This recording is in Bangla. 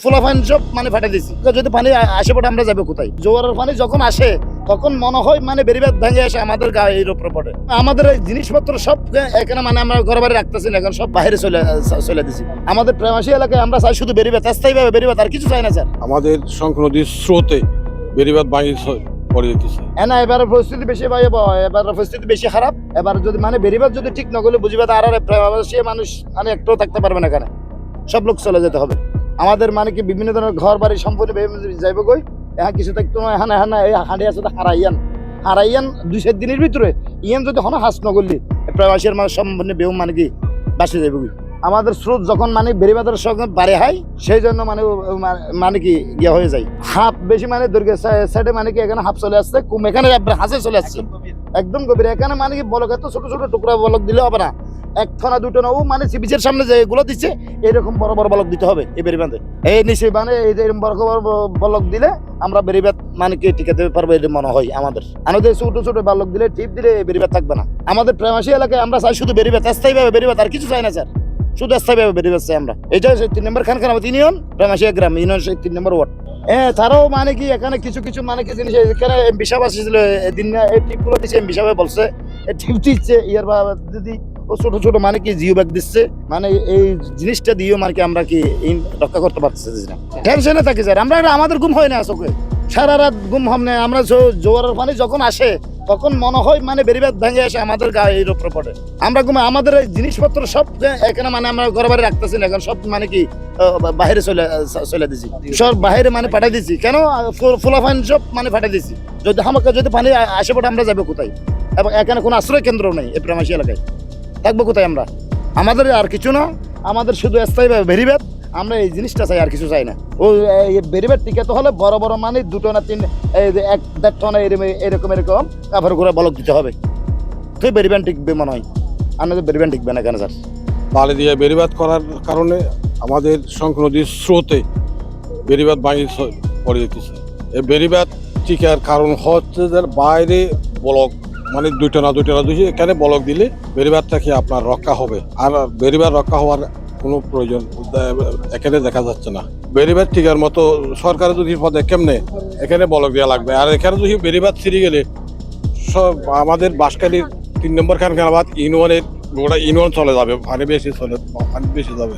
ফুলাফাইন সব মানে ফাটে দিছি যদি পানি আসে পড়ে আমরা যাবো কোথায়? জোয়ারের পানি যখন আসে তখন মনে হয় মানে বেরিবাদ ভেঙে আসে আমাদের গায়ের উপরে পড়ে। আমাদের এই জিনিসপত্র সব এখানে মানে আমরা ঘর বাড়ি রাখতেছি না, এখন সব বাইরে চলে দিছি। আমাদের প্রেমাসী এলাকায় আমরা চাই শুধু বেরিবাদ, স্থায়ীভাবে বেরিবাদ, আর কিছু চাই না স্যার। আমাদের শঙ্খ নদীর স্রোতে বেরিবাদ ভাঙি পড়ে যেতেছে। না, এবার পরিস্থিতি বেশি ভাই, এবার পরিস্থিতি বেশি খারাপ। এবার যদি মানে বেরিবাদ যদি ঠিক না করলে বুঝিবাদ আর প্রেমাসী মানুষ মানে একটু থাকতে পারবে না, এখানে সব লোক চলে যেতে হবে। আমাদের মানে কি বিভিন্ন ধরনের ঘর বাড়ি সম্পূর্ণ যাইব কই, এখন কিছু থাকতো না। এখন এই হাঁড়ি আছে হারাইয়ান 2-4 দিনের ভিতরে ইয়ান যদি হন হাস নগরলি প্রবাসীর মানে সম্পূর্ণ বেউ মানে কি বাসে যাইব কই। আমাদের স্রোত যখন মানে বেরিবাদের সঙ্গে বাড়ে হয়, সেই জন্য মানে মানে কি ইয়ে হয়ে যায়। হাফ বেশি মানে দুর্গে সাইডে মানে কি এখানে হাফ চলে আসছে, কুম এখানে হাসে চলে আসছে একদম গভীর। এখানে মানে কি বলক এত ছোট ছোট টুকরা বলক দিলে হবে না, একটা না দুটো না, ও মানে বিচের সামনে যে এগুলো দিচ্ছে এরকম বড় বড় বলক দিতে হবে এই বেরিবাঁধে। এই নিচে মানে এই যে এরকম বড় বড় বলক দিলে আমরা বেরিবাদ মানে কি টিকাতে পারবো, এটা মনে হয় আমাদের। আমাদের ছোট ছোট বলক দিলে টিপ দিলে এই বেরিবাদ থাকবে না। আমাদের প্রেমাসী এলাকায় আমরা চাই শুধু বেরিবাদ, স্থায়ীভাবে বেরিবাদ, আর কিছু চাই না স্যার। শুধু স্থায়ীভাবে বেরিবাদ চাই আমরা। এটা 3 নম্বর খানখানাবাদ ইউনিয়ন, প্রেমাসী গ্রাম ইউনিয়ন, 3 নম্বর ওয়ার্ড। তারাও মানে কি এখানে কিছু কিছু মানে কি জিনিস এখানে এমপি সাহেব আসছিল এদিন, এই টিপগুলো দিচ্ছে এমপি সাহেব বলছে এই টিপ দিচ্ছে ইয়ার বা দিদি ও ছোট ছোট মানে কি জিও ব্যাগ দিচ্ছে, মানে এই জিনিসটা দিয়েও মানে কি আমরা কি রক্ষা করতে পারতেছি না। টেনশনে থাকি স্যার আমরা, আমাদের ঘুম হয় না চোখে, সারা রাত ঘুম হয় না। আমরা জোয়ারের পানি যখন আসে তখন মনে হয় মানে বেরিবাদ ভেঙে আসে আমাদের গায়ের উপরে পড়ে। আমরা ঘুম, আমাদের এই জিনিসপত্র সব এখানে মানে আমরা ঘর বাড়ি রাখতেছি না, এখন সব মানে কি বাইরে চলে দিছি, সব বাইরে মানে পাঠিয়ে দিছি। কেন? ফুলাফাইন সব মানে পাঠিয়ে দিছি। যদি আমাকে যদি পানি আসে পড়ে আমরা যাবো কোথায়? এবং এখানে কোনো আশ্রয় কেন্দ্র নেই এই প্রেমাসী এলাকায়, থাকবো কোথায় আমরা? আমাদের আর কিছু না, আমাদের শুধু স্থায়ীভাবে বেরিবাদ। আমরা এই জিনিসটা চাই, আর কিছু চাই না। ও বেরিবাদ টিকাতে হলে বড় বড় মানে 2 না 3 1-1.5 টন এরকম কাভার করে বলক দিতে হবে, তুই বেরিবাদ টিকবে মনে হয়। আমাদের বেরিবাদ টিকবে না কেন স্যার? বালি দিয়ে বেরিবাদ করার কারণে আমাদের শঙ্খ নদীর স্রোতে বেরিবাদ ভাঙি পড়ে যেতেছে। এই বেরিবাদ টিকার কারণ হচ্ছে যে বাইরে বলক মানে 2টা না এখানে বলক দিলে বেরিবাদটাকে আপনার রক্ষা হবে। আর বেরিবাদ রক্ষা হওয়ার কোনো প্রয়োজন এখানে দেখা যাচ্ছে না। বেরিবাদ টিকার মতো সরকার যদি পদে কেমনে এখানে বলক দেওয়া লাগবে। আর এখানে যদি বেরিবাদ ছিঁড়ে গেলে সব আমাদের বাঁশখালীর 3 নম্বর খানখানাবাদ ইউনিয়নের গোটা ইউনিয়ন চলে যাবে, পানি বেশি যাবে।